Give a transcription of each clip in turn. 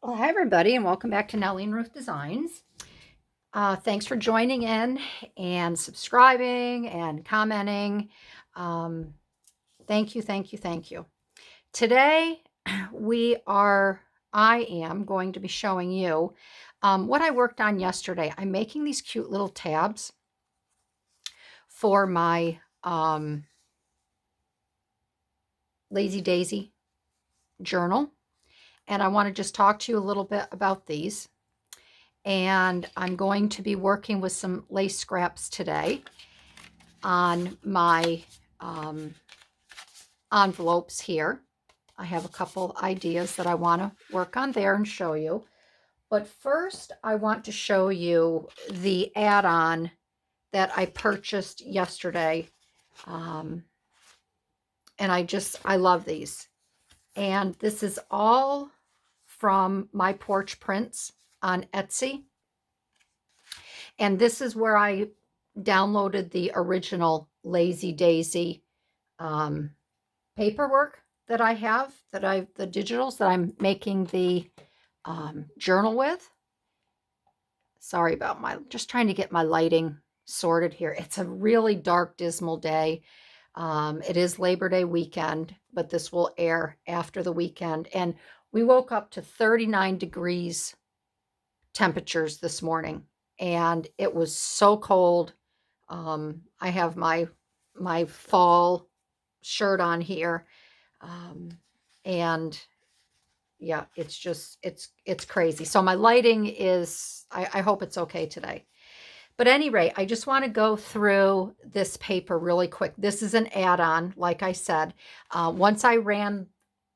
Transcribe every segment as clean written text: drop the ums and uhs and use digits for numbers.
Well, hi everybody, and welcome back to Nellie and Ruth Designs. Thanks for joining in and subscribing and commenting. Um, thank you, thank you, thank you. Today, I am going to be showing you what I worked on yesterday. I'm making these cute little tabs for my Lazy Daisy journal, and I want to just talk to you a little bit about these. And I'm going to be working with some lace scraps today on my envelopes here. I have a couple ideas that I want to work on there and show you. But first, I want to show you the add-on that I purchased yesterday. And I love these. And this is all from My Porch Prints on Etsy. And this is where I downloaded the original Lazy Daisy paperwork that I have, the digitals that I'm making the journal with. Sorry about just trying to get my lighting sorted here. It's a really dark, dismal day. It is Labor Day weekend, but this will air after the weekend. And we woke up to 39 degrees temperatures this morning, and it was so cold. I have my fall shirt on here, and yeah, it's crazy. So my lighting is, I hope it's okay today. But at any rate, I just want to go through this paper really quick. This is an add-on, like I said. Once I ran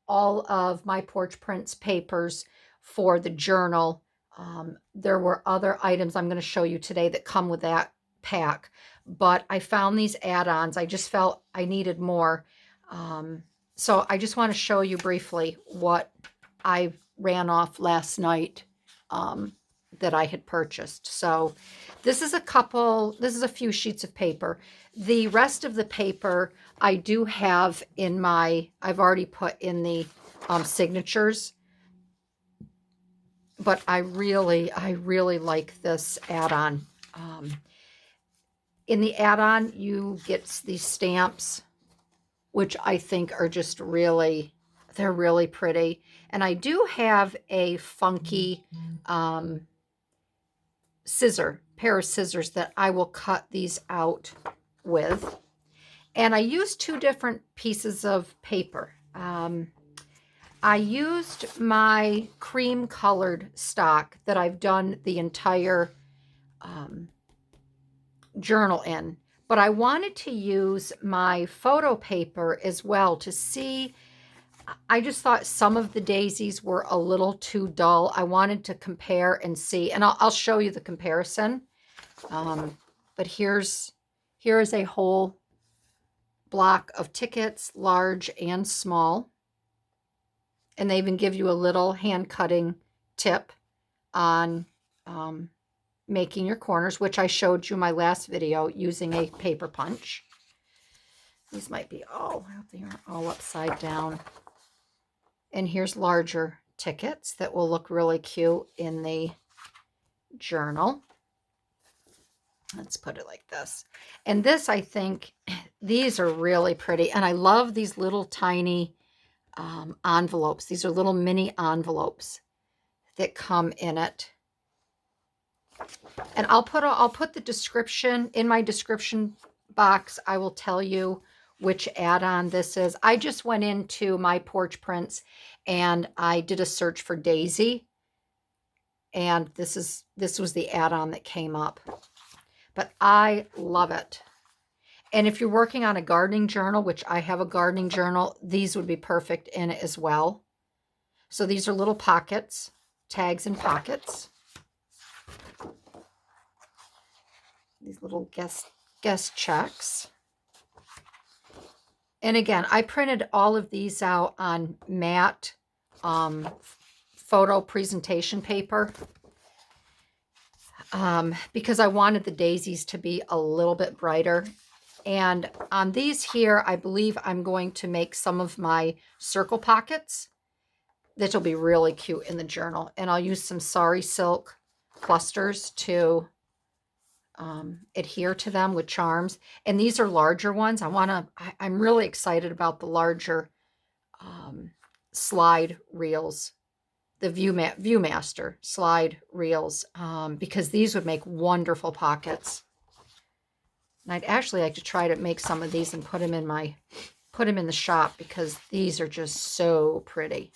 all of My Porch Prints papers for the journal, there were other items I'm going to show you today that come with that pack. But I found these add-ons. I just felt I needed more. So I just want to show you briefly what I ran off last night that I had purchased. So this is a few sheets of paper. The rest of the paper I do have I've already put in the signatures, but I really like this add-on. In the add-on, you get these stamps, which I think are just they're really pretty. And I do have a funky pair of scissors that I will cut these out with. And I used two different pieces of paper. I used my cream colored stock that I've done the entire journal in, but I wanted to use my photo paper as well to see. I just thought some of the daisies were a little too dull. I wanted to compare and see, and I'll show you the comparison. But here is a whole block of tickets, large and small. And they even give you a little hand cutting tip on making your corners, which I showed you my last video using a paper punch. These might be they are all upside down. And here's larger tickets that will look really cute in the journal. Let's put it like this. And this, I think, these are really pretty. And I love these little tiny envelopes. These are little mini envelopes that come in it. And I'll put the description in my description box. I will tell you which add-on this is. I just went into My Porch Prints and I did a search for Daisy, and this was the add-on that came up. But I love it. And if you're working on a gardening journal, which I have a gardening journal, these would be perfect in it as well. So these are little pockets, tags and pockets. These little guest checks. And again, I printed all of these out on matte photo presentation paper because I wanted the daisies to be a little bit brighter. And on these here, I believe I'm going to make some of my circle pockets. That'll be really cute in the journal. And I'll use some sari silk clusters to adhere to them with charms. And these are larger ones. I'm really excited about the larger slide reels, the Viewmaster slide reels, because these would make wonderful pockets. And I'd actually like to try to make some of these and put them in the shop, because these are just so pretty.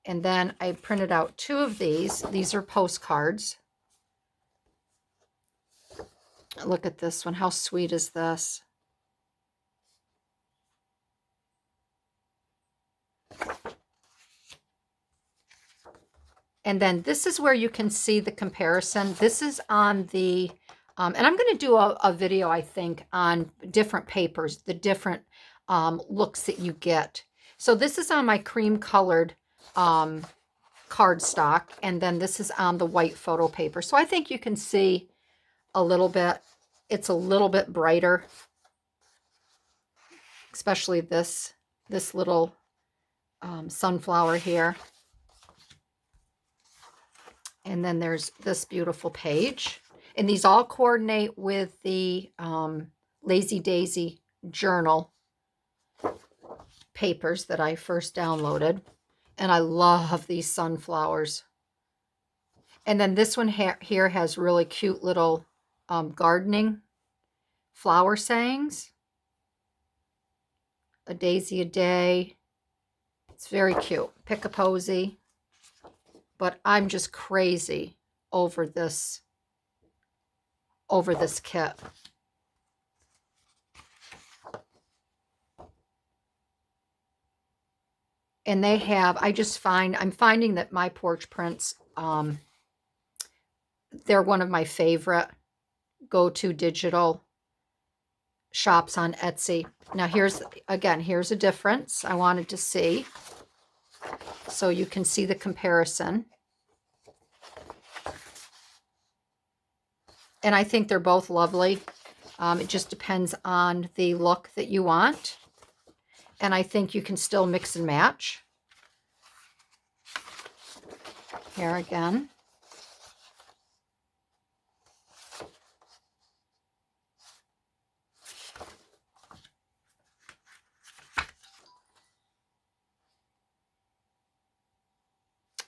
And then I printed out 2 of these. These are postcards. Look at this one. How sweet is this? And then this is where you can see the comparison. This is on the, and I'm going to do a video, I think, on different papers, the different looks that you get. So this is on my cream colored cardstock, and then this is on the white photo paper. So I think you can see a little bit. It's a little bit brighter, especially this little sunflower here. And then there's this beautiful page. And these all coordinate with the Lazy Daisy journal papers that I first downloaded. And I love these sunflowers. And then this one here has really cute little gardening flower sayings. A daisy a day. It's very cute. Pick a posy. But I'm just crazy over this kit. And they have, I'm finding that My Porch Prints, they're one of my favorite go-to digital shops on Etsy. Now here's a difference I wanted to see, so you can see the comparison. And I think they're both lovely. It just depends on the look that you want. And I think you can still mix and match. Here again.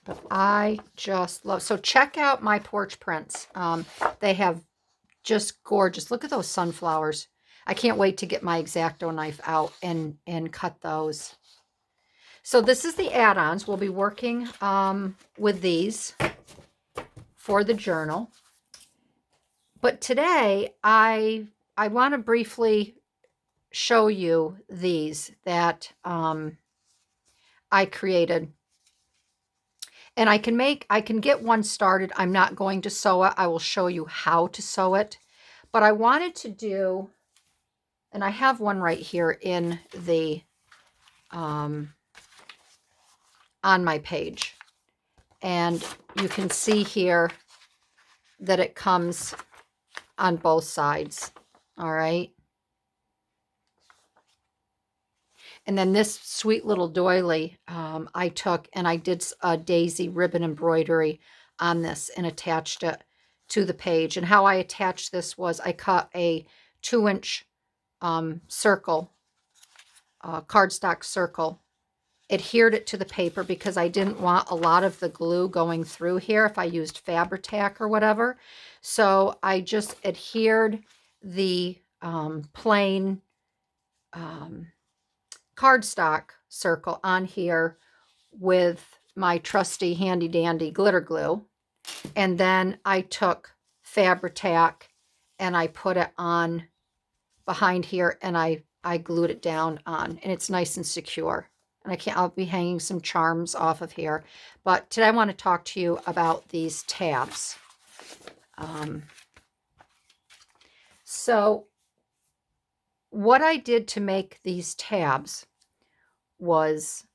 But I just love, so check out My Porch Prints. They have just gorgeous, look at those sunflowers. I can't wait to get my X-Acto knife out and cut those. So this is the add-ons. We'll be working with these for the journal. But today, I want to briefly show you these that I created. And I can get one started. I'm not going to sew it. I will show you how to sew it. But I wanted to do, and I have one right here in the, on my page. And you can see here that it comes on both sides. All right. And then this sweet little doily I took and I did a daisy ribbon embroidery on this and attached it to the page. And how I attached this was I cut a 2-inch circle, cardstock circle, adhered it to the paper because I didn't want a lot of the glue going through here if I used Fabri-Tac or whatever. So I just adhered the plain cardstock circle on here with my trusty handy dandy glitter glue. And then I took Fabri-Tac and I put it on behind here and I glued it down on, and it's nice and secure. And I'll be hanging some charms off of here. But today I want to talk to you about these tabs. So what I did to make these tabs was,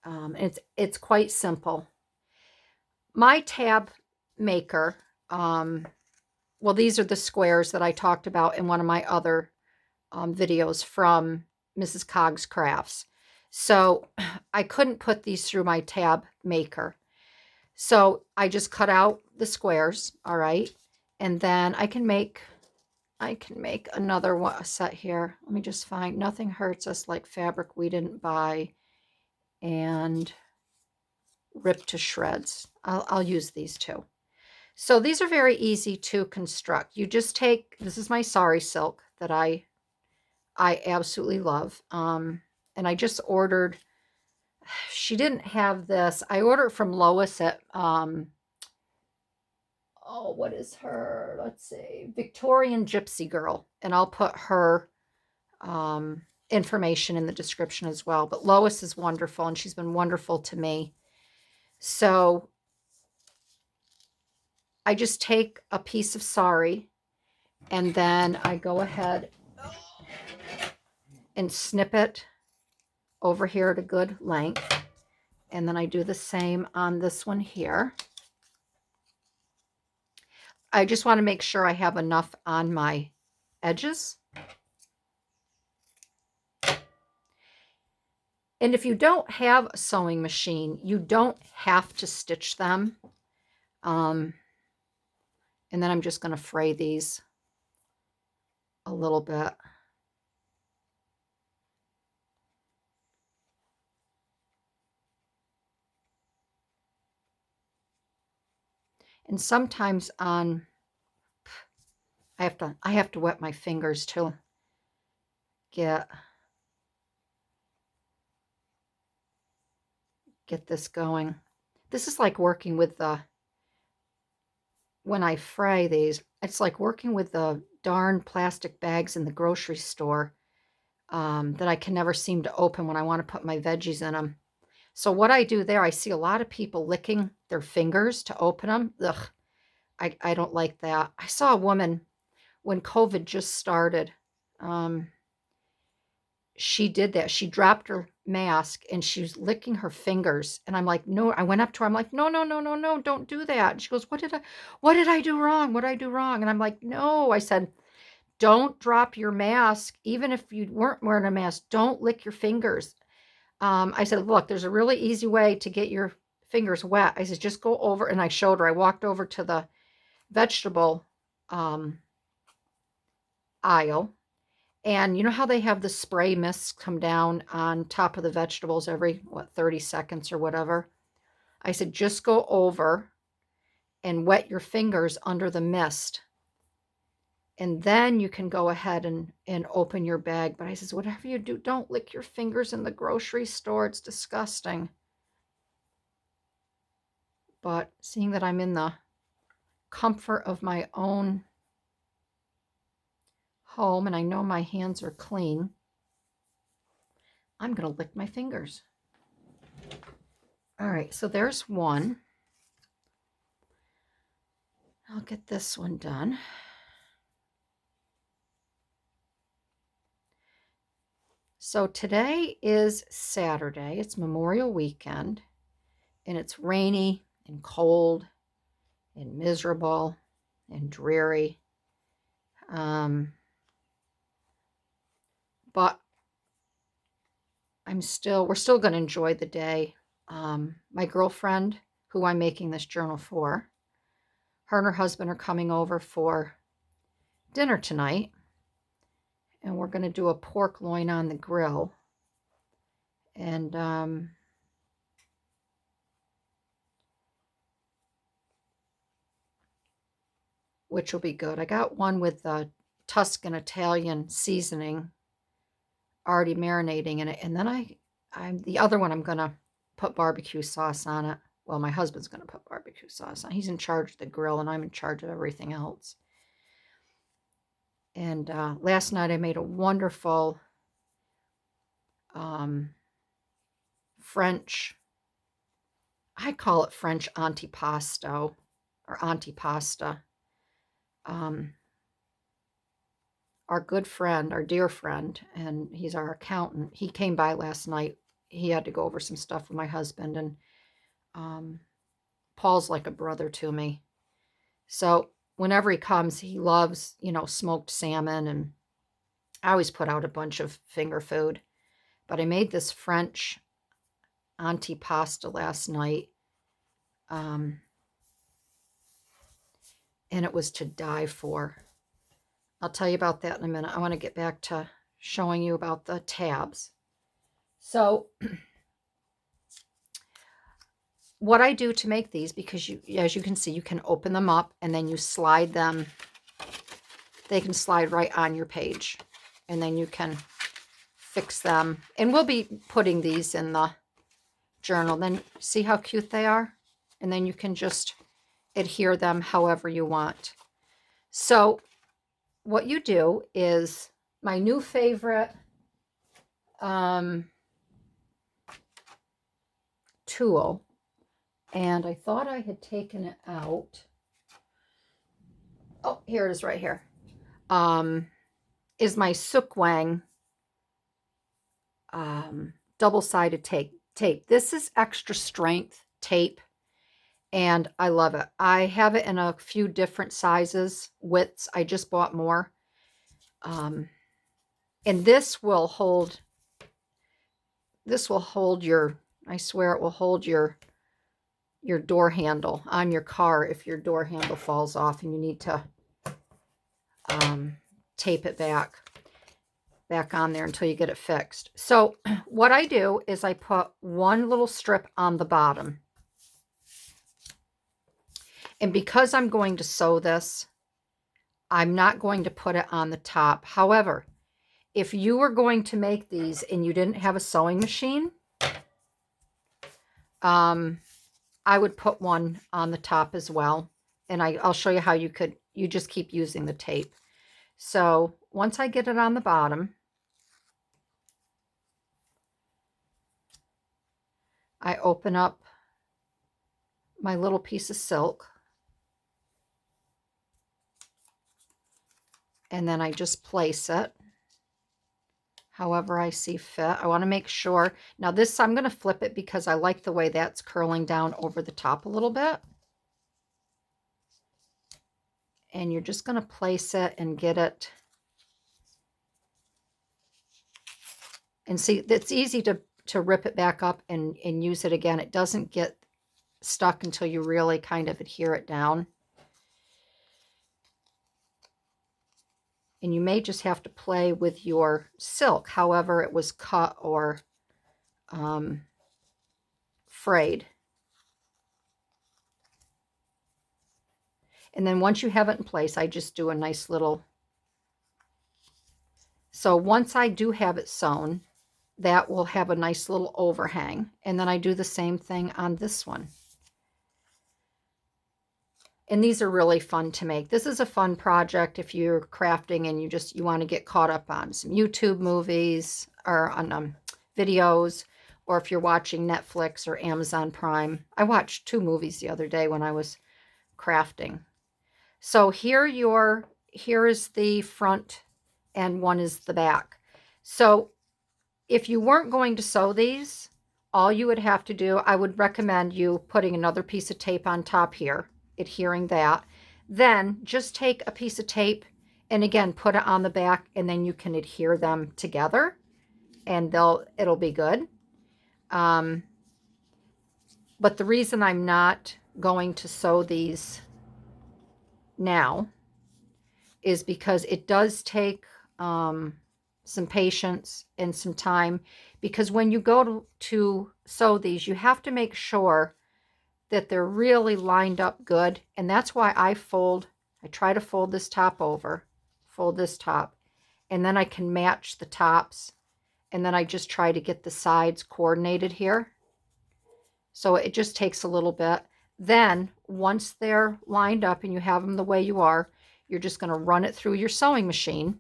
it's quite simple. My tab maker, well, these are the squares that I talked about in one of my other videos from Mrs. Cog's Crafts. So I couldn't put these through my tab maker. So I just cut out the squares, all right? And then I can make another one a set here. Let me just find Nothing Hurts Us Like Fabric We Didn't Buy and Rip to Shreds. I'll use these two. So these are very easy to construct. You just take, this is my sari silk that I absolutely love. And I just ordered, she didn't have this. I ordered from Lois at, oh, what is her? Let's see, Victorian Gypsy Girl. And I'll put her information in the description as well. But Lois is wonderful, and she's been wonderful to me. So I just take a piece of sari, and then I go ahead and snip it over here at a good length. And then I do the same on this one here. I just want to make sure I have enough on my edges. And if you don't have a sewing machine, you don't have to stitch them. And then I'm just going to fray these a little bit. And sometimes I have to wet my fingers to get this going. This is like working with when I fray these, it's like working with the darn plastic bags in the grocery store that I can never seem to open when I want to put my veggies in them. So what I do there, I see a lot of people licking their fingers to open them. Ugh, I don't like that. I saw a woman when COVID just started. She did that. She dropped her mask and she was licking her fingers. And I'm like, no, I went up to her. I'm like, no, no, no, no, no, don't do that. And she goes, what did I do wrong? What did I do wrong? And I'm like, no, I said, don't drop your mask. Even if you weren't wearing a mask, don't lick your fingers. I said, look, there's a really easy way to get your fingers wet. I said, just go over. And I showed her, I walked over to the vegetable aisle. And you know how they have the spray mists come down on top of the vegetables every, 30 seconds or whatever? I said, just go over and wet your fingers under the mist. And then you can go ahead and open your bag. But I says, whatever you do, don't lick your fingers in the grocery store. It's disgusting. But seeing that I'm in the comfort of my own home and I know my hands are clean, I'm going to lick my fingers. All right, so there's one. I'll get this one done. So today is Saturday. It's Memorial Weekend, and it's rainy and cold and miserable and dreary. But we're still going to enjoy the day. My girlfriend, who I'm making this journal for, her and her husband are coming over for dinner tonight. And we're going to do a pork loin on the grill. And which will be good. I got one with the Tuscan Italian seasoning already marinating in it. And then the other one, I'm going to put barbecue sauce on it. Well, my husband's going to put barbecue sauce on. He's in charge of the grill, and I'm in charge of everything else. And last night I made a wonderful French, I call it French antipasto or antipasta. Our good friend, our dear friend, and he's our accountant, he came by last night. He had to go over some stuff with my husband, and Paul's like a brother to me. So whenever he comes, he loves, smoked salmon, and I always put out a bunch of finger food. But I made this French antipasta last night. And it was to die for. I'll tell you about that in a minute. I want to get back to showing you about the tabs. So what I do to make these, because you, as you can see, you can open them up and then you slide them. They can slide right on your page, and then you can fix them. And we'll be putting these in the journal. Then see how cute they are? And then you can just adhere them however you want. So what you do is my new favorite tool, and I thought I had taken it out. Oh, here it is right here. Is my Sukwang double-sided tape. This is extra strength tape, and I love it. I have it in a few different sizes, widths. I just bought more. And this will hold your, I swear it will hold your door handle on your car if your door handle falls off and you need to tape it back on there until you get it fixed. So what I do is I put one little strip on the bottom. And because I'm going to sew this, I'm not going to put it on the top. However, if you were going to make these and you didn't have a sewing machine, I would put one on the top as well. And I'll show you how you just keep using the tape. So once I get it on the bottom, I open up my little piece of silk, and then I just place it however I see fit. I want to make sure. Now this, I'm going to flip it because I like the way that's curling down over the top a little bit. And you're just going to place it and get it. And see, it's easy to rip it back up and use it again. It doesn't get stuck until you really kind of adhere it down. And you may just have to play with your silk, however it was cut or frayed. And then once you have it in place, I just do a nice little. So once I do have it sewn, that will have a nice little overhang. And then I do the same thing on this one. And these are really fun to make. This is a fun project if you're crafting and you want to get caught up on some YouTube movies or on videos, or if you're watching Netflix or Amazon Prime. I watched 2 movies the other day when I was crafting. So here is the front and one is the back. So if you weren't going to sew these, all you would have to do, I would recommend you putting another piece of tape on top here, adhering that. Then just take a piece of tape and again put it on the back, and then you can adhere them together and it'll be good. But the reason I'm not going to sew these now is because it does take some patience and some time, because when you go to sew these, you have to make sure that they're really lined up good. And that's why I try to fold this top over, fold this top, and then I can match the tops, and then I just try to get the sides coordinated here. So it just takes a little bit. Then once they're lined up and you have them the way you are, you're just going to run it through your sewing machine.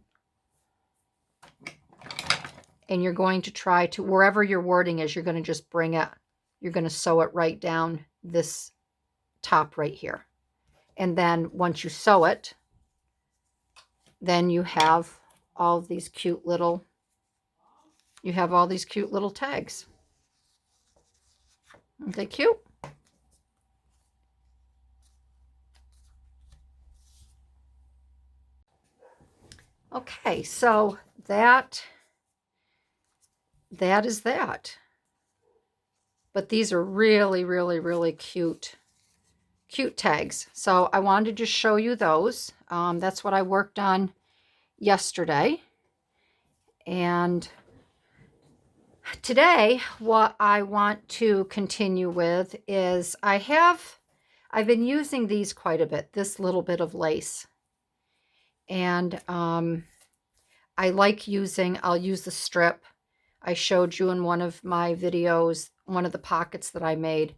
And you're going to try to, wherever your wording is, you're going to just bring it, you're going to sew it right down this top right here. And then once you sew it, then you have all these cute little, tags. Aren't they cute? Okay, so that is that. But these are really, really, really cute tags. So I wanted to just show you those. That's what I worked on yesterday. And today, what I want to continue with is I've been using these quite a bit, this little bit of lace. And I like I'll use the strip. I showed you in one of my videos, one of the pockets that I made.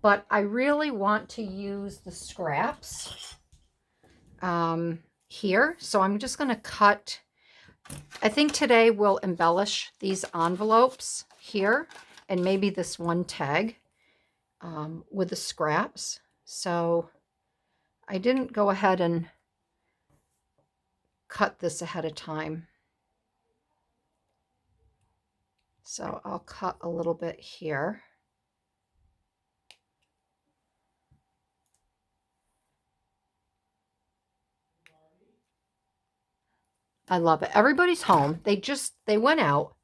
But I really want to use the scraps here. So I'm just going to cut. I think today we'll embellish these envelopes here and maybe this one tag with the scraps. So I didn't go ahead and cut this ahead of time. So I'll cut a little bit here. I love it. Everybody's home. They went out.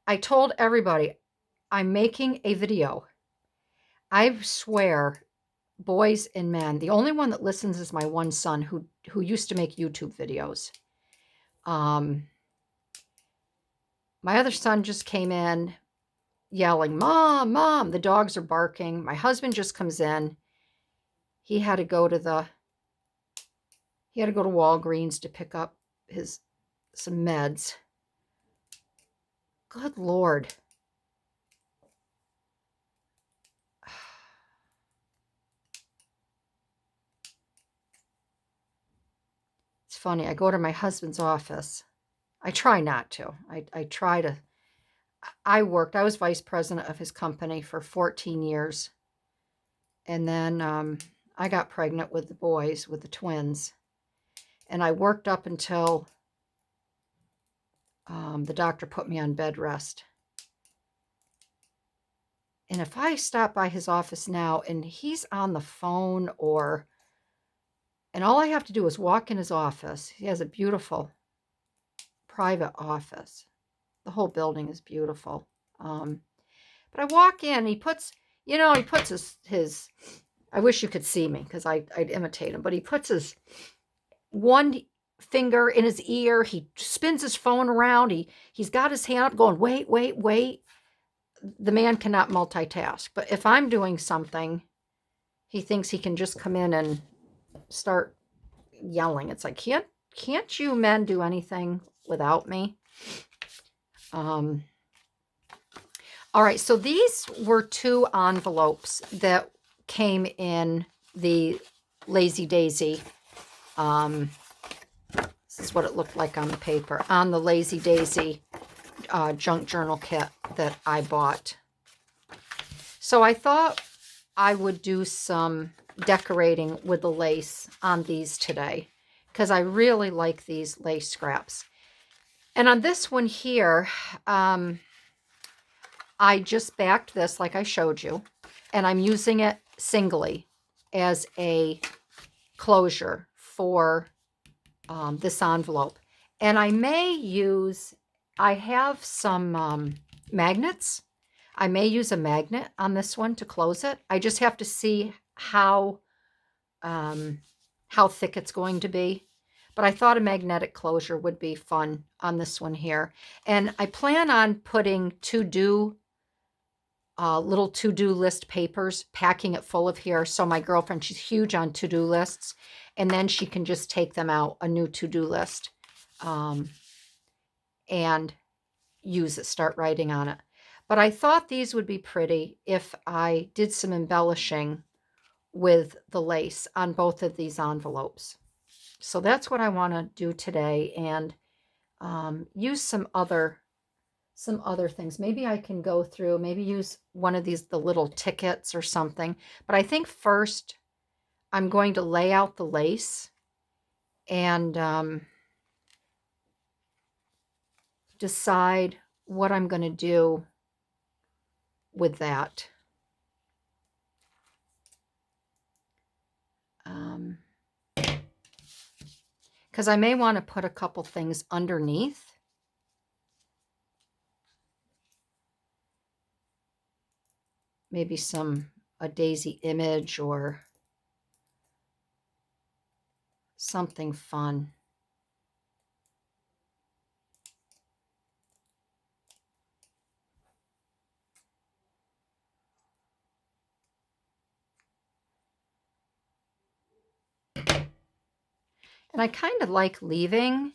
I told everybody I'm making a video. I swear, boys and men, the only one that listens is my one son who used to make YouTube videos. My other son just came in yelling, "Mom, Mom." The dogs are barking. My husband just comes in. He had to go to Walgreens to pick up some meds. Good Lord. It's funny. I go to my husband's office. I try not to. I try to. I was vice president of his company for 14 years. And then I got pregnant with the boys, with the twins. And I worked up until the doctor put me on bed rest. And if I stop by his office now and he's on the phone and all I have to do is walk in his office. He has a beautiful private office. The whole building is beautiful. But I walk in, he puts his I wish you could see me because I'd imitate him, but he puts his one finger in his ear. He spins his phone around. He's got his hand up going, wait, wait, wait. The man cannot multitask. But if I'm doing something, he thinks he can just come in and start yelling. It's like, can't you men do anything without me? All right, so these were 2 envelopes that came in the Lazy Daisy. This is what it looked like on the paper, on the Lazy Daisy junk journal kit that I bought. So I thought I would do some decorating with the lace on these today because I really like these lace scraps. And on this one here, I just backed this like I showed you, and I'm using it singly as a closure for this envelope. And I have some magnets. I may use a magnet on this one to close it. I just have to see how thick it's going to be. But I thought a magnetic closure would be fun on this one here. And I plan on putting little to-do list papers, packing it full of here. So my girlfriend, she's huge on to-do lists. And then she can just take them out, a new to-do list, and use it, start writing on it. But I thought these would be pretty if I did some embellishing with the lace on both of these envelopes. So that's what I want to do today, and use some other things. Maybe I can go through, maybe use one of the little tickets or something. But I think first I'm going to lay out the lace and decide what I'm going to do with that. Because I may want to put a couple things underneath. maybe a daisy image or something fun. And I kind of like leaving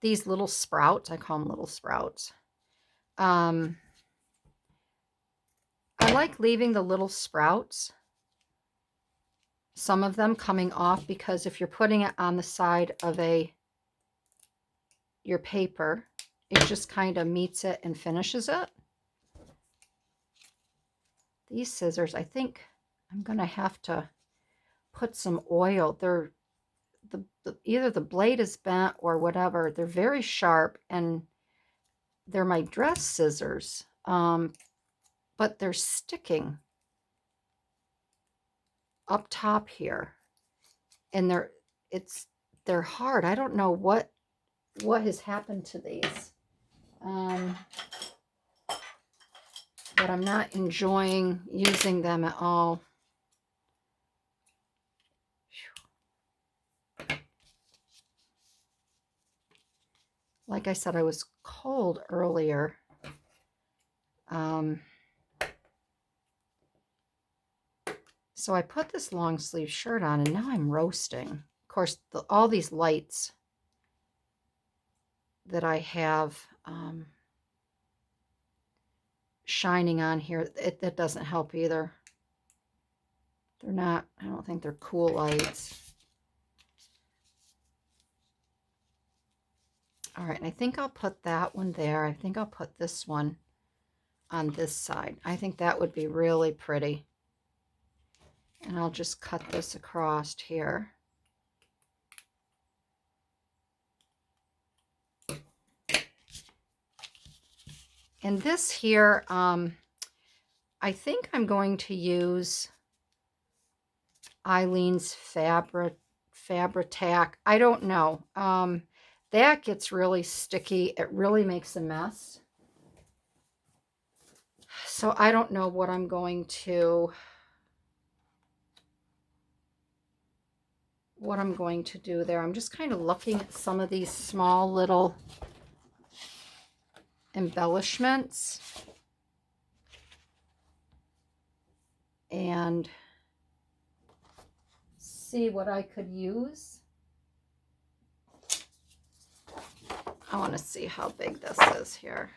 these little sprouts. I call them little sprouts. I like leaving the little sprouts, some of them coming off, because if you're putting it on the side of your paper, it just kind of meets it and finishes it. These scissors, I think I'm going to have to put some oil. They're either the blade is bent or whatever. They're very sharp, and they're my dress scissors, but they're sticking up top here, and they're hard. I don't know what has happened to these, but I'm not enjoying using them at all. Like I said, I was cold earlier. So I put this long sleeve shirt on, and now I'm roasting. Of course, all these lights that I have shining on here, that doesn't help either. They're not, I don't think they're cool lights. All right, and I think I'll put that one there. I think I'll put this one on this side. I think that would be really pretty. And I'll just cut this across here. And this here, I think I'm going to use Eileen's Fabri-Tac. I don't know. That gets really sticky. It really makes a mess. So I don't know what I'm going to do there. I'm just kind of looking at some of these small little embellishments and see what I could use. I want to see how big this is here.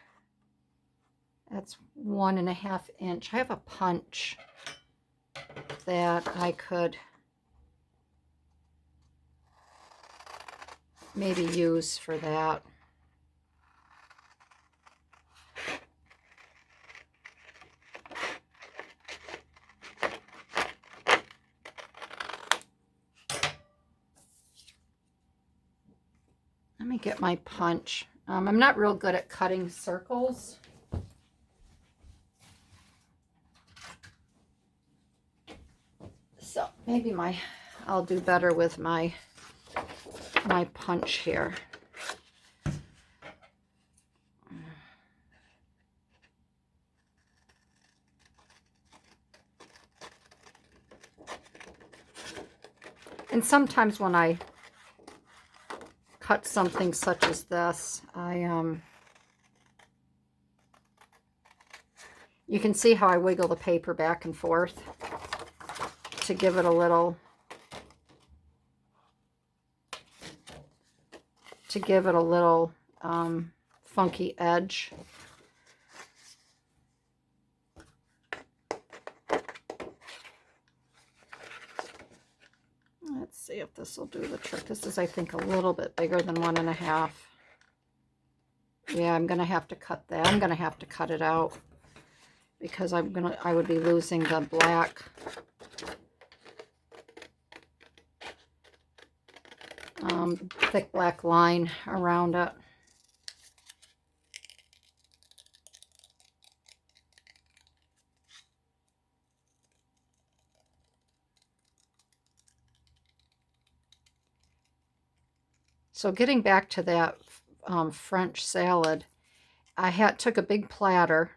That's 1.5 inch. I have a punch that I could maybe use for that. Let me get my punch. I'm not real good at cutting circles. So maybe I'll do better with my punch here. And sometimes when I cut something such as this, you can see how I wiggle the paper back and forth to give it a little, funky edge. Let's see if this will do the trick. This is, I think, a little bit bigger than 1.5. Yeah, I'm going to have to cut that. I'm going to have to cut it out because I would be losing the black thick black line around it. So getting back to that French salad, I took a big platter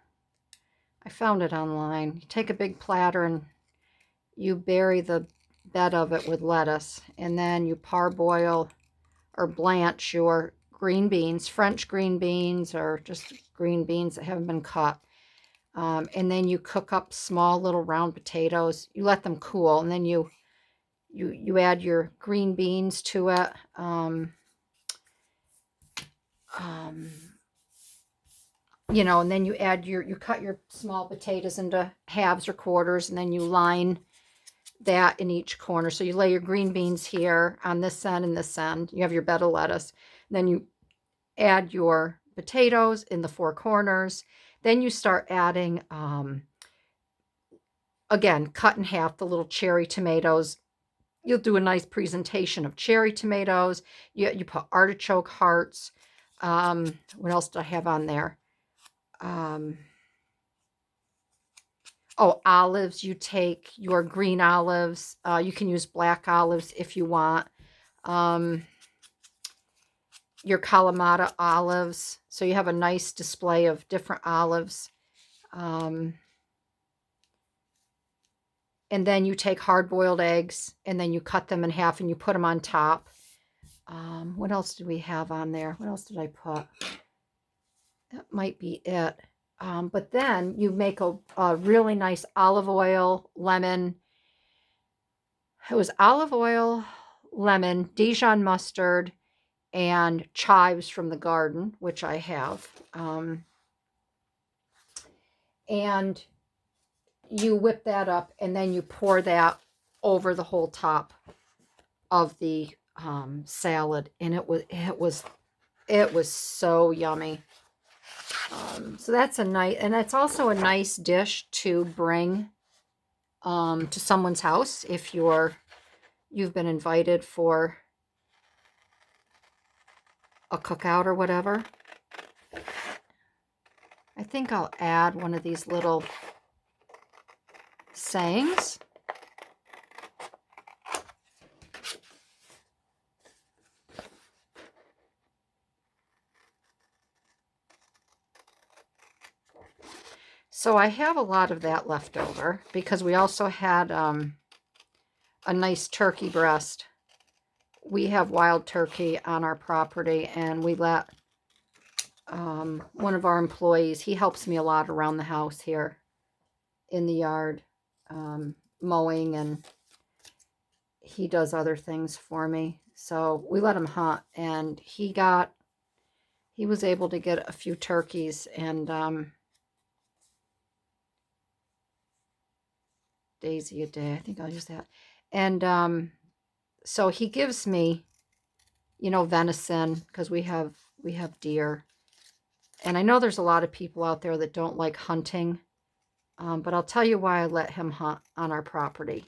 I found it online. You take a big platter and you bury the bed of it with lettuce, and then you parboil or blanch your green beans, French green beans, or just green beans that haven't been cut. And then you cook up small little round potatoes. You let them cool, and then you add your green beans to it. Um, and then you cut your small potatoes into halves or quarters, and then you line that in each corner. So you lay your green beans here on this end and this end. You have your bed of lettuce. Then you add your potatoes in the four corners. Then you start adding, again, cut in half the little cherry tomatoes. You'll do a nice presentation of cherry tomatoes. You put artichoke hearts. What else do I have on there? Olives. You take your green olives. You can use black olives if you want. Your Kalamata olives. So you have a nice display of different olives. And then you take hard-boiled eggs, and then you cut them in half and you put them on top. What else do we have on there? What else did I put? That might be it. But then you make a really nice olive oil, lemon. It was olive oil, lemon, Dijon mustard, and chives from the garden, which I have. And you whip that up, and then you pour that over the whole top of the salad, and it was so yummy. So that's a nice, and it's also a nice dish to bring to someone's house if you've been invited for a cookout or whatever. I think I'll add one of these little sayings. So I have a lot of that left over because we also had a nice turkey breast. We have wild turkey on our property, and we let one of our employees, he helps me a lot around the house here in the yard, mowing, and he does other things for me. So we let him hunt, and he was able to get a few turkeys, and Daisy a day. I think I'll use that. And so he gives me, venison, because we have deer. And I know there's a lot of people out there that don't like hunting, but I'll tell you why I let him hunt on our property.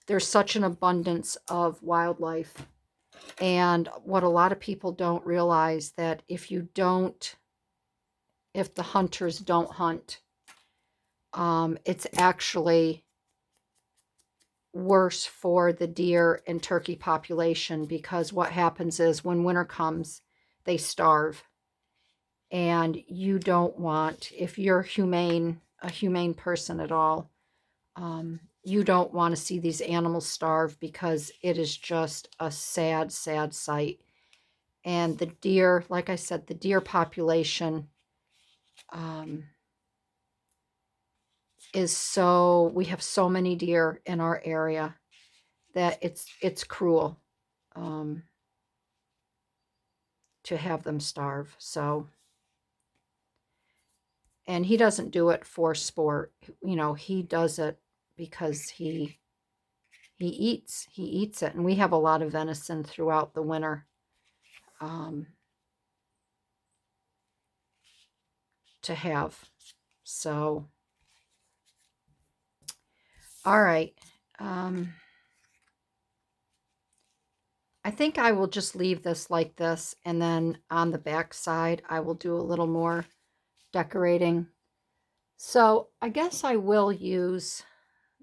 There's such an abundance of wildlife, and what a lot of people don't realize, that if the hunters don't hunt, it's actually worse for the deer and turkey population, because what happens is when winter comes, they starve. And you don't want, if you're a humane person at all, you don't want to see these animals starve, because it is just a sad, sad sight. And the deer, like I said, the deer population we have so many deer in our area that it's cruel to have them starve. So, and he doesn't do it for sport. He does it because he eats it. And we have a lot of venison throughout the winter. To have. So, all right. I think I will just leave this like this, and then on the back side, I will do a little more decorating. So I guess I will use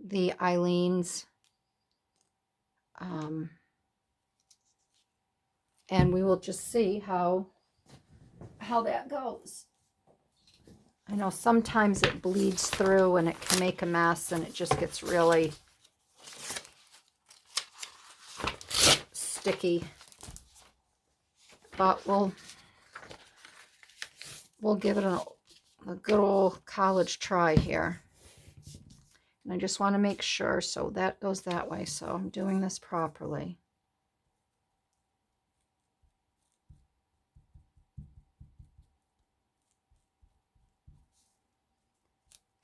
the Eileen's, and we will just see how that goes. I know sometimes it bleeds through and it can make a mess and it just gets really sticky. But we'll give it a good old college try here. And I just want to make sure, so that goes that way, so I'm doing this properly.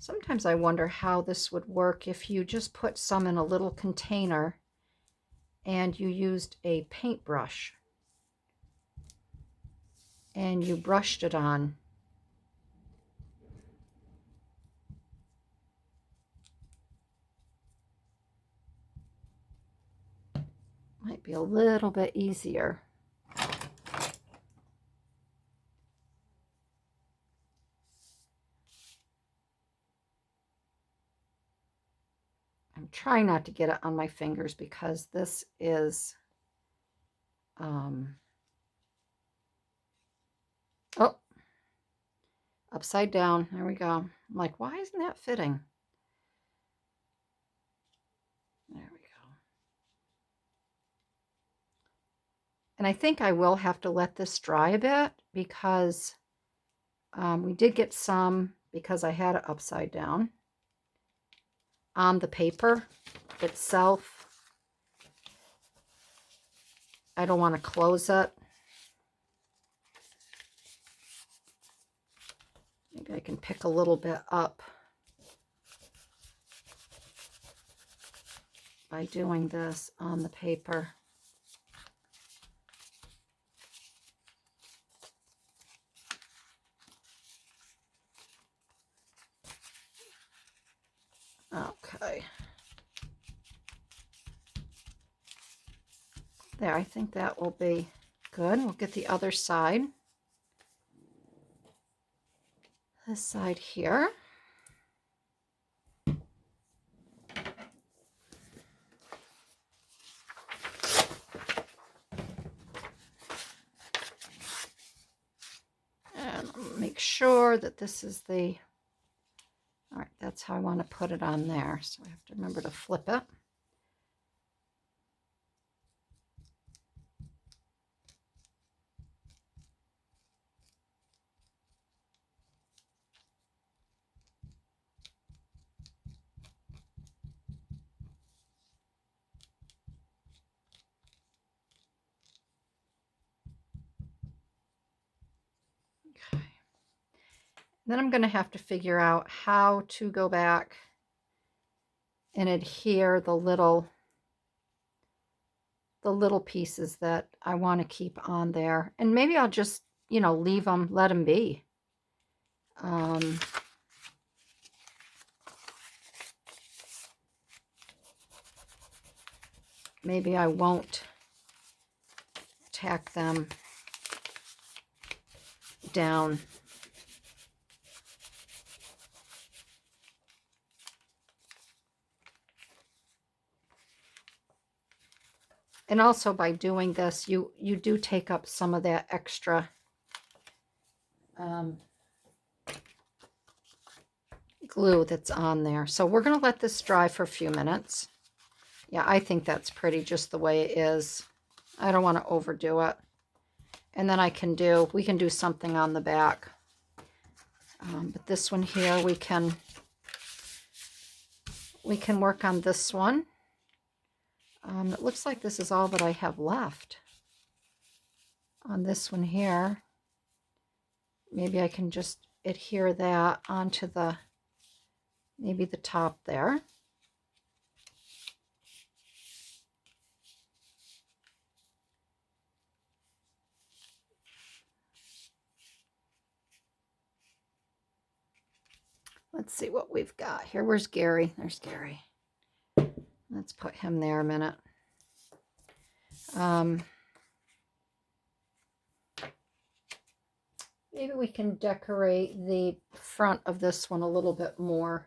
Sometimes I wonder how this would work if you just put some in a little container and you used a paintbrush and you brushed it on. Might be a little bit easier. I'm trying not to get it on my fingers because this is, oh, upside down. There we go. I'm like, why isn't that fitting? There we go. And I think I will have to let this dry a bit because we did get some, because I had it upside down on the paper itself. I don't want to close it. Maybe I can pick a little bit up by doing this on the paper. Okay. There, I think that will be good. We'll get the other side. This side here. And make sure that this is the, all right, that's how I want to put it on there. So I have to remember to flip it. Okay. Then I'm going to have to figure out how to go back and adhere the little pieces that I want to keep on there. And maybe I'll just, you know, leave them, let them be. Maybe I won't tack them down. And also by doing this, you do take up some of that extra glue that's on there. So we're going to let this dry for a few minutes. Yeah, I think that's pretty just the way it is. I don't want to overdo it. And then we can do something on the back. But this one here, we can work on this one. It looks like this is all that I have left on this one here. Maybe I can just adhere that onto the, maybe the top there. Let's see what we've got here. Where's Gary? There's Gary. Let's put him there a minute. Maybe we can decorate the front of this one a little bit more.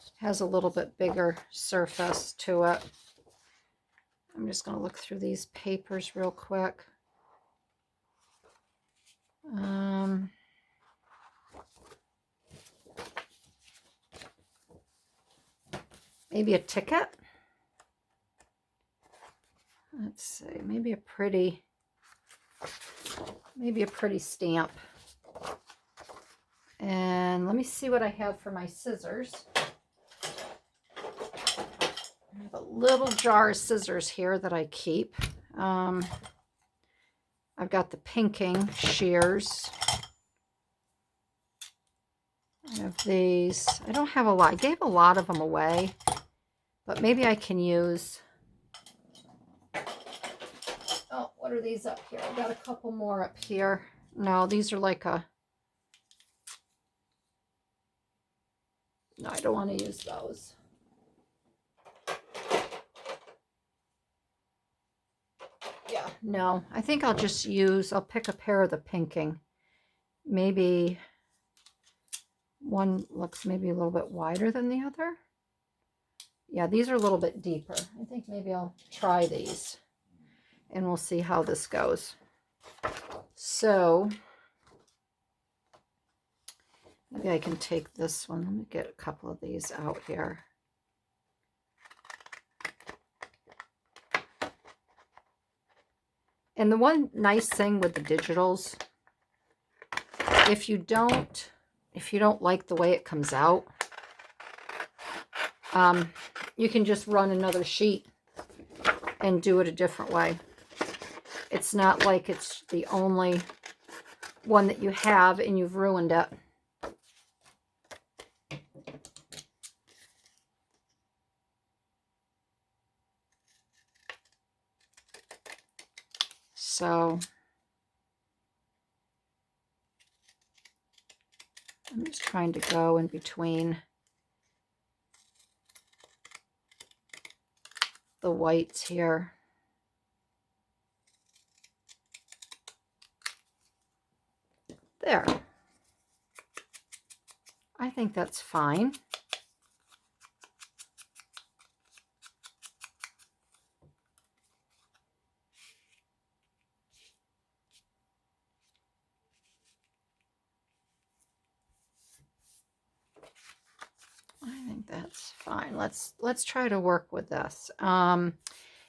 It has a little bit bigger surface to it. I'm just going to look through these papers real quick. Maybe a ticket. Let's see, maybe a pretty stamp. And let me see what I have for my scissors. I have a little jar of scissors here that I keep. I've got the pinking shears. I have these. I don't have a lot. I gave a lot of them away, but maybe I can use... Oh, what are these up here? I've got a couple more up here. No, these are like a... No, I don't want to use those. Yeah, no. I think I'll just use... I'll pick a pair of the pinking. Maybe one looks maybe a little bit wider than the other. Yeah, these are a little bit deeper. I think maybe I'll try these. And we'll see how this goes. So... maybe I can take this one. Let me get a couple of these out here. And the one nice thing with the digitals, if you don't like the way it comes out, you can just run another sheet and do it a different way. It's not like it's the only one that you have and you've ruined it. So I'm just trying to go in between the whites here. There. I think that's fine. I think that's fine. Let's try to work with this.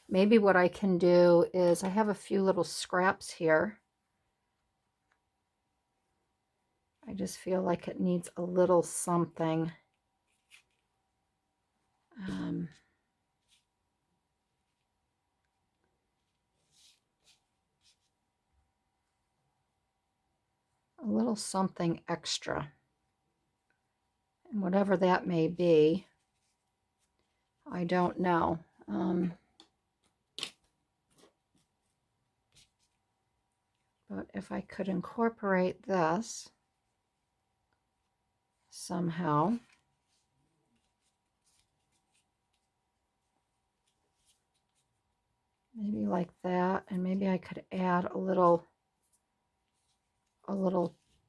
Maybe what I can do is I have a few little scraps here. I just feel like it needs a little something. A little something extra. And whatever that may be, I don't know. But if I could incorporate this somehow. Maybe like that, and maybe I could add a little,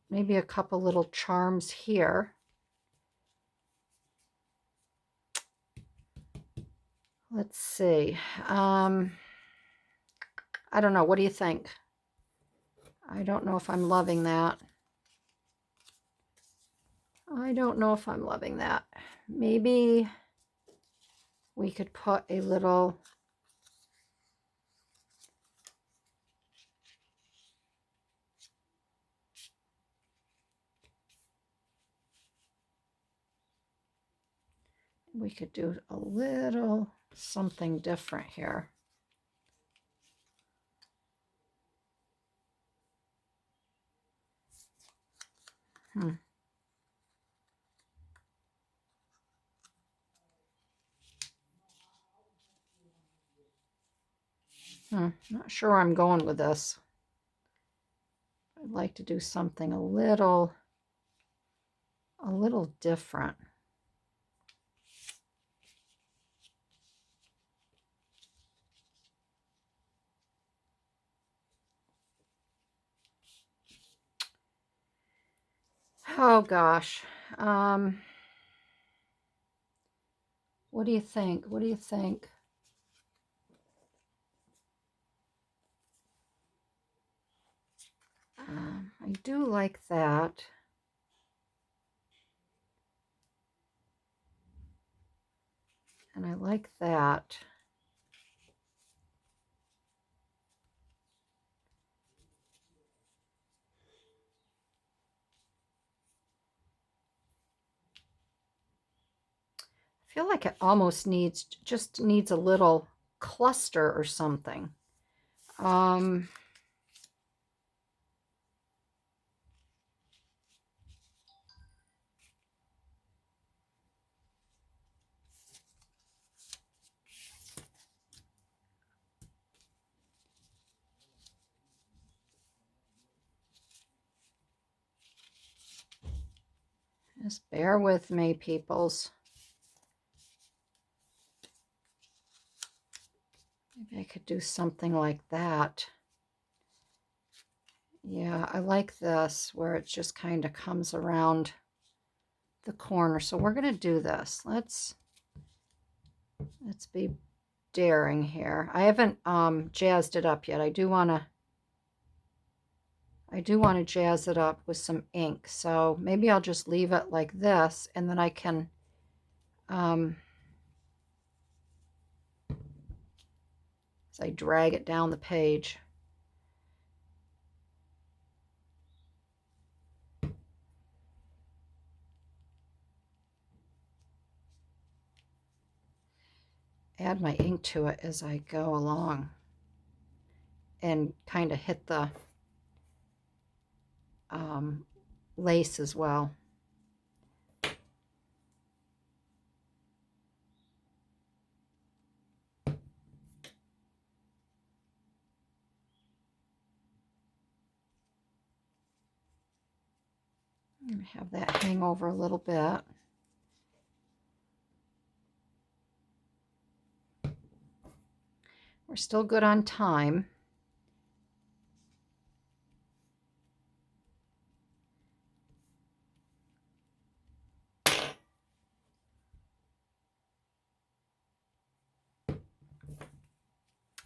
maybe a couple little charms here. Let's see. I don't know. What do you think? I don't know if I'm loving that. I don't know if I'm loving that. Maybe we could put a little... we could do a little something different here. Not sure where I'm going with this. I'd like to do something a little different. Oh gosh. What do you think? What do you think? I do like that. And I like that. I feel like it almost just needs a little cluster or something. Just bear with me, peoples. Maybe I could do something like that. Yeah, I like this where it just kind of comes around the corner. So we're going to do this. Let's be daring here. I haven't jazzed it up yet. I do want to jazz it up with some ink. So maybe I'll just leave it like this, and then I can as I drag it down the page. Add my ink to it as I go along and kind of hit the lace as well. Have that hang over a little bit. We're still good on time.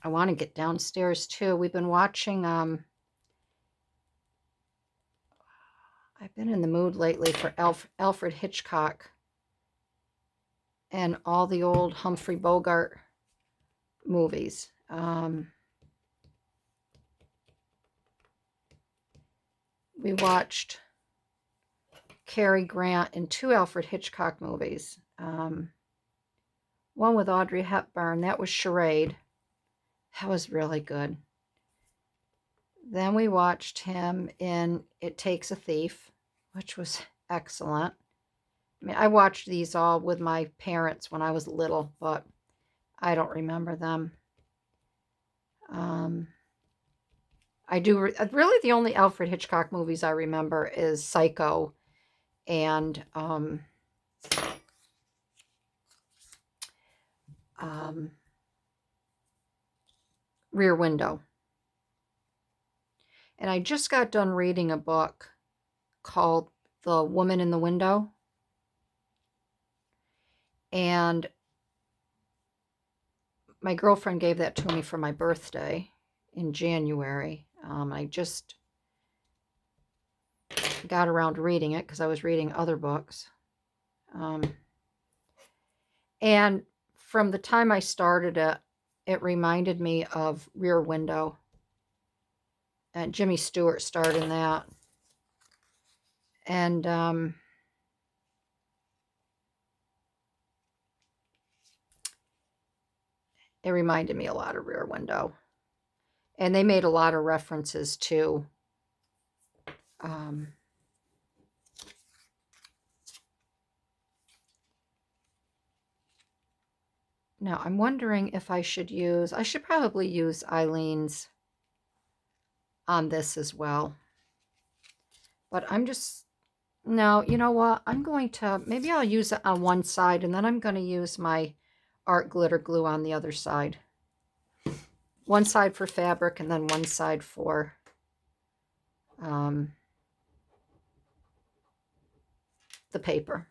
I want to get downstairs too. We've been watching I've been in the mood lately for Alfred Hitchcock and all the old Humphrey Bogart movies. We watched Cary Grant in 2 Alfred Hitchcock movies. One with Audrey Hepburn, that was Charade. That was really good. Then we watched him in It Takes a Thief, which was excellent. I mean, I watched these all with my parents when I was little, but I don't remember them. I do really the only Alfred Hitchcock movies I remember is Psycho and Rear Window. And I just got done reading a book called The Woman in the Window. And my girlfriend gave that to me for my birthday in January. I just got around to reading it because I was reading other books. And from the time I started it, it reminded me of Rear Window. And Jimmy Stewart starred in that. And it reminded me a lot of Rear Window. And they made a lot of references to now I'm wondering if I should probably use Eileen's on this as well. But no, you know what? Maybe I'll use it on one side, and then I'm going to use my art glitter glue on the other side. One side for fabric, and then one side for the paper.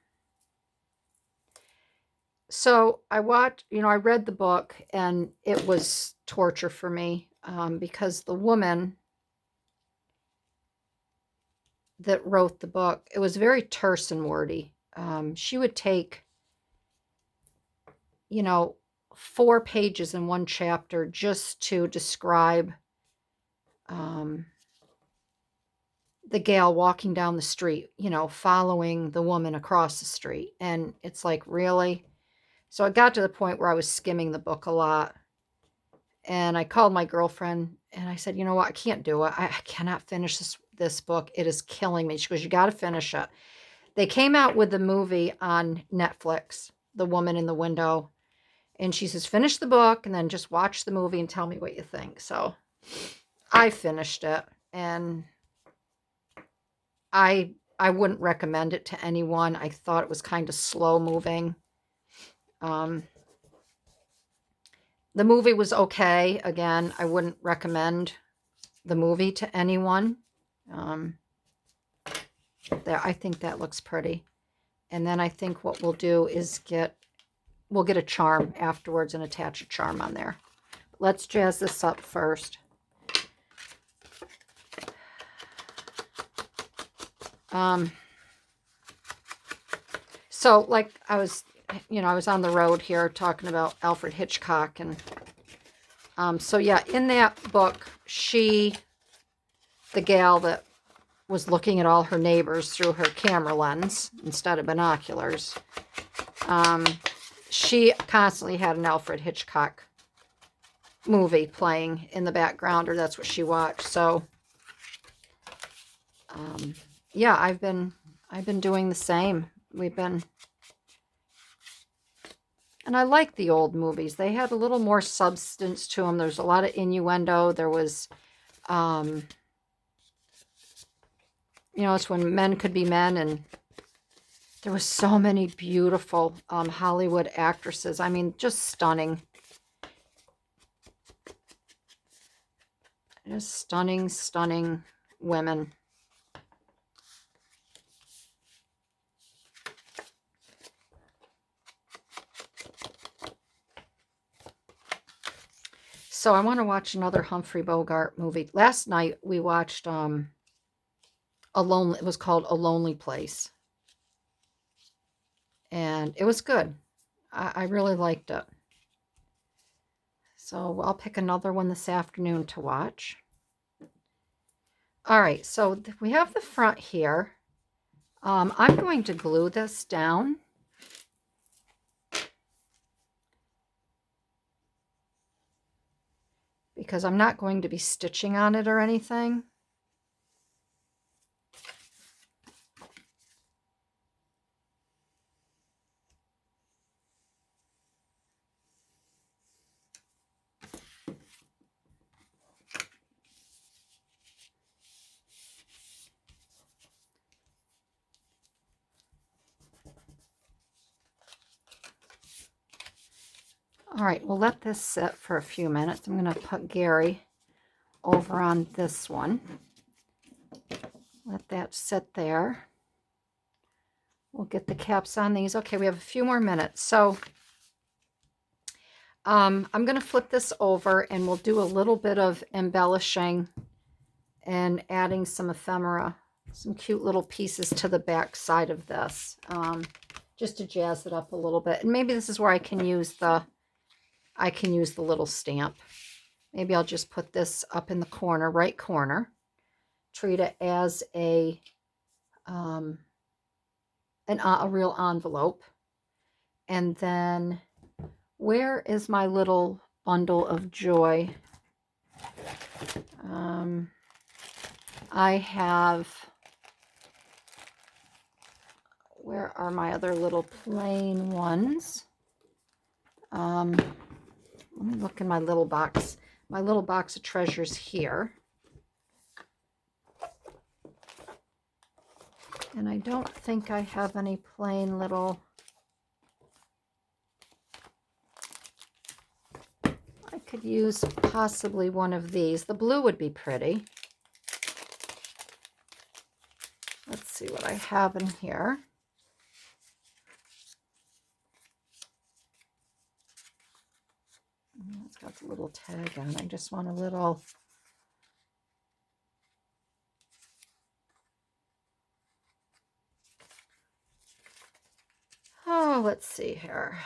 So I read the book, and it was torture for me because the woman that wrote the book, it was very terse and wordy. She would take, you know, 4 pages in one chapter just to describe um, the gal walking down the street, you know, following the woman across the street. And it's like, really? So it got to the point where I was skimming the book a lot. And I called my girlfriend and I said, you know what? I can't do it. I cannot finish this book. It is killing me. She goes, you got to finish it. They came out with the movie on Netflix, The Woman in the Window. And she says, finish the book and then just watch the movie and tell me what you think. So I finished it, and I wouldn't recommend it to anyone. I thought it was kind of slow moving. Um, the movie was okay. Again, I wouldn't recommend the movie to anyone. Um, there, I think that looks pretty. And then I think what we'll do is we'll get a charm afterwards and attach a charm on there. Let's jazz this up first. So like I was on the road here talking about Alfred Hitchcock, and so yeah, in that book, the gal that was looking at all her neighbors through her camera lens instead of binoculars, she constantly had an Alfred Hitchcock movie playing in the background, or that's what she watched. So yeah, I've been doing the same. And I like the old movies. They had a little more substance to them. There's a lot of innuendo. There was, it's when men could be men, and there was so many beautiful Hollywood actresses. I mean, just stunning. Just stunning, stunning women. So I want to watch another Humphrey Bogart movie. Last night we watched it was called A Lonely Place. And it was good. I really liked it. So I'll pick another one this afternoon to watch. All right, so we have the front here. I'm going to glue this down. Because I'm not going to be stitching on it or anything. All right, we'll let this sit for a few minutes. I'm going to put Gary over on this one. Let that sit there. We'll get the caps on these. Okay, we have a few more minutes. So I'm going to flip this over and we'll do a little bit of embellishing and adding some ephemera, some cute little pieces to the back side of this, just to jazz it up a little bit. And maybe this is where I can use the little stamp. Maybe I'll just put this up in the corner, right corner. Treat it as a real envelope. And then where is my little bundle of joy? I have, where are my other little plain ones? Let me look in my little box. My little box of treasures here. And I don't think I have any plain little... I could use possibly one of these. The blue would be pretty. Let's see what I have in here. It's got the little tag on. I just want a little... Oh, let's see here.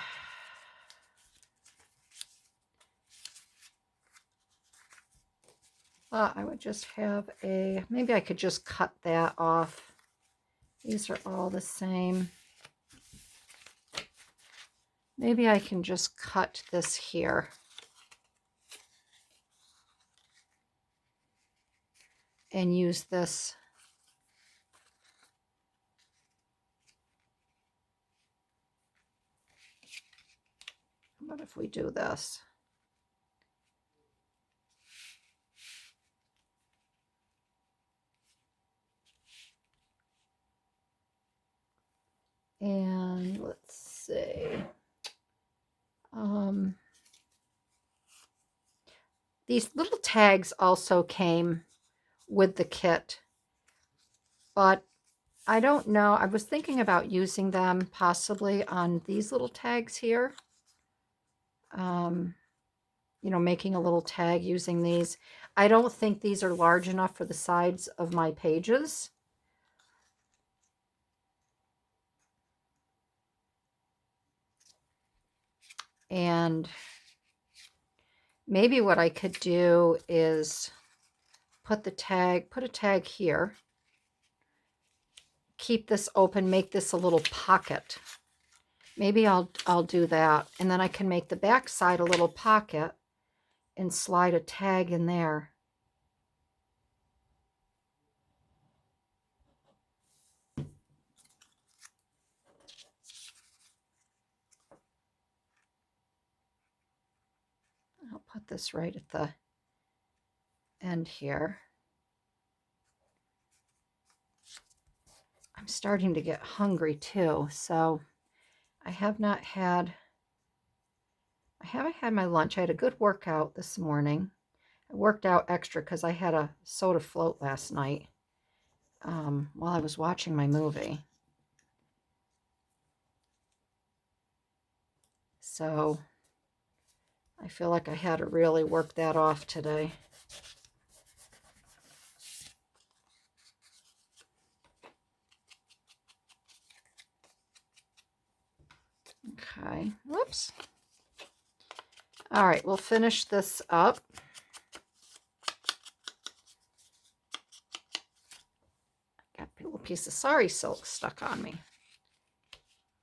I would just have maybe I could just cut that off. These are all the same. Maybe I can just cut this here and use this. What if we do this? And let's see. These little tags also came with the kit, but I don't know. I was thinking about using them possibly on these little tags here. You know, making a little tag using these. I don't think these are large enough for the sides of my pages. And maybe what I could do is put a tag here, keep this open, make this a little pocket. Maybe I'll do that, and then I can make the back side a little pocket and slide a tag in there. I'll put this right at the end here. I'm starting to get hungry too, so I haven't had my lunch. I had a good workout this morning. I worked out extra because I had a soda float last night while I was watching my movie. So I feel like I had to really work that off today. Okay, whoops. All right, we'll finish this up. Got a little piece of sari silk stuck on me.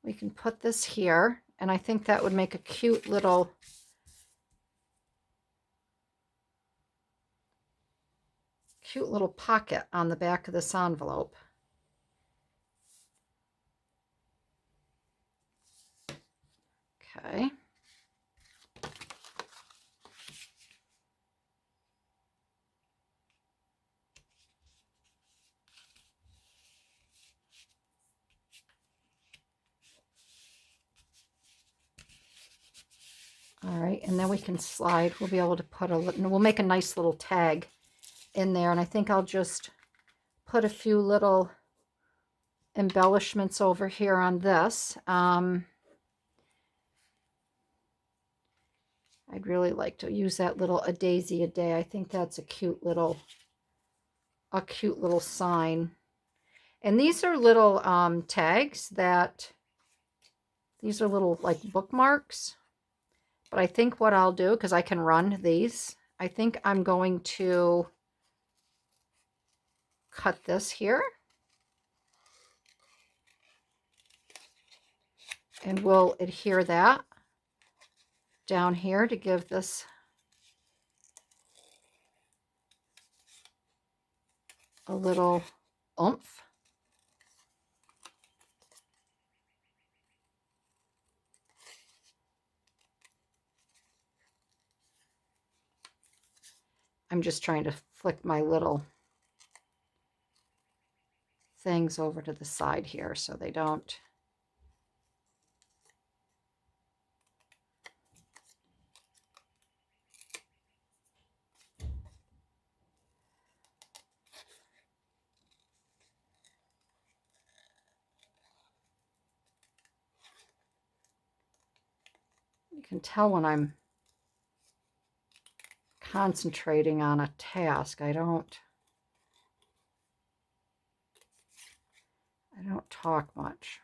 We can put this here, and I think that would make a cute little pocket on the back of this envelope. Okay. All right, and then we can slide. We'll be able to put we'll make a nice little tag in there, and I think I'll just put a few little embellishments over here on this. I'd really like to use that little "a daisy a day." I think that's a cute little sign. And these are little tags these are little like bookmarks. But I think what I'll do, because I can run these, I think I'm going to cut this here. And we'll adhere that down here to give this a little oomph. I'm just trying to flick my little things over to the side here so they don't. You can tell when I'm concentrating on a task. I don't talk much.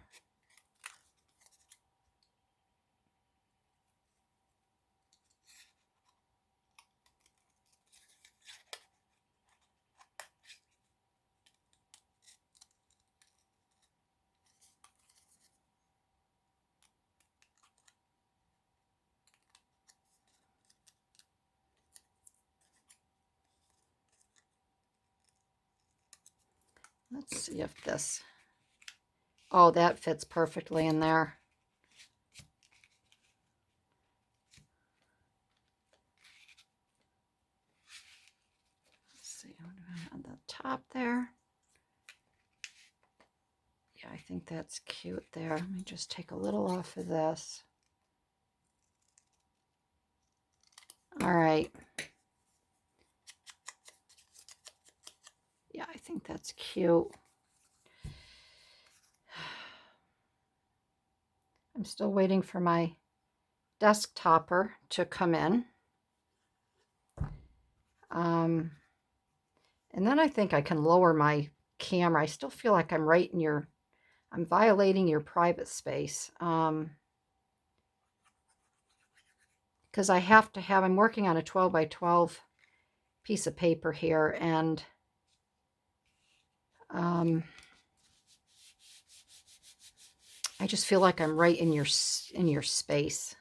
Let's see if this, oh, that fits perfectly in there. Let's see, on the top there. Yeah, I think that's cute there. Let me just take a little off of this. All right. Yeah, I think that's cute. I'm still waiting for my desk topper to come in. And then I think I can lower my camera. I still feel like I'm right in your, I'm violating your private space. Because I have to have, I'm working on a 12 by 12 piece of paper here, and I just feel like I'm right in your space,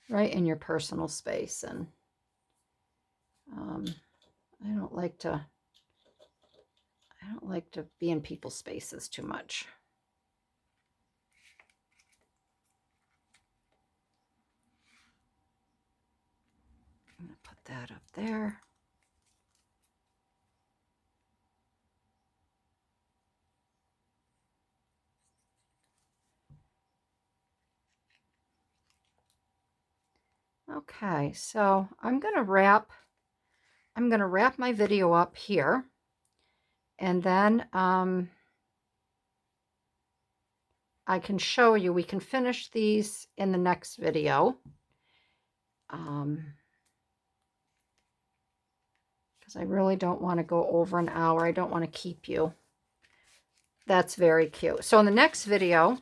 right in your personal space, and I don't like to be in people's spaces too much. I'm going to put that up there. Okay, so I'm going to wrap my video up here, and then I can show you, we can finish these in the next video. Because I really don't want to go over an hour. I don't want to keep you. That's very cute. So in the next video,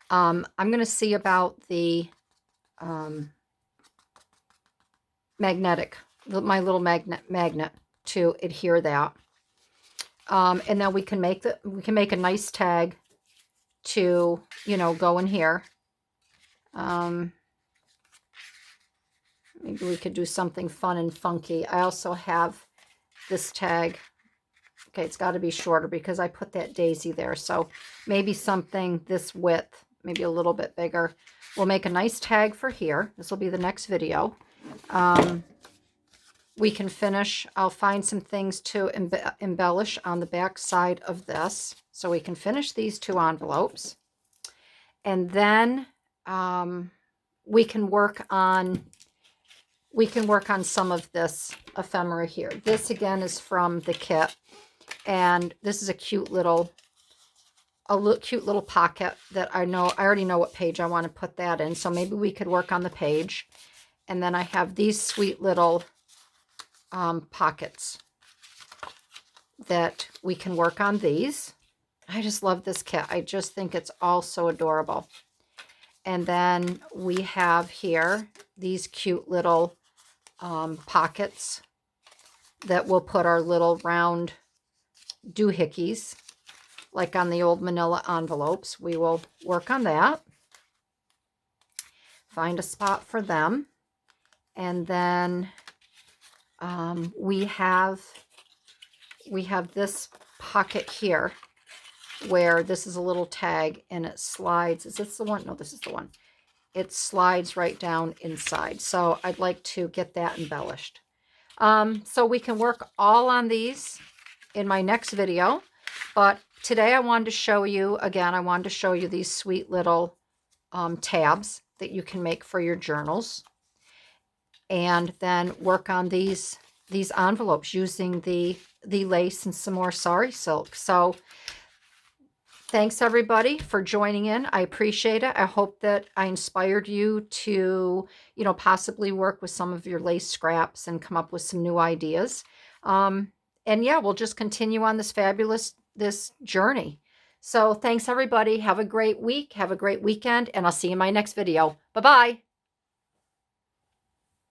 I'm going to see about the magnetic, my little magnet to adhere that. And then we can make a nice tag to, you know, go in here. Maybe we could do something fun and funky. I also have this tag. Okay, it's got to be shorter because I put that daisy there. So maybe something this width, maybe a little bit bigger. We'll make a nice tag for here. This will be the next video. We can finish. I'll find some things to embellish on the back side of this. So we can finish these two envelopes. And then we can work on some of this ephemera here. This again is from the kit, and this is a cute little pocket that I already know what page I want to put that in. So maybe we could work on the page. And then I have these sweet little pockets that we can work on these. I just love this kit. I just think it's all so adorable. And then we have here these cute little pockets that we'll put our little round doohickeys, like on the old manila envelopes. We will work on that. Find a spot for them. And then we have this pocket here where this is a little tag and it slides. Is this the one? No, this is the one. It slides right down inside. So I'd like to get that embellished. So we can work all on these in my next video. But today I wanted to show you, again, I wanted to show you these sweet little tabs that you can make for your journals. And then work on these envelopes using the lace and some more sari silk. So thanks everybody for joining in. I appreciate it. I hope that I inspired you to, you know, possibly work with some of your lace scraps and come up with some new ideas. And yeah, we'll just continue on this journey. So thanks everybody. Have a great week. Have a great weekend. And I'll see you in my next video. Bye-bye.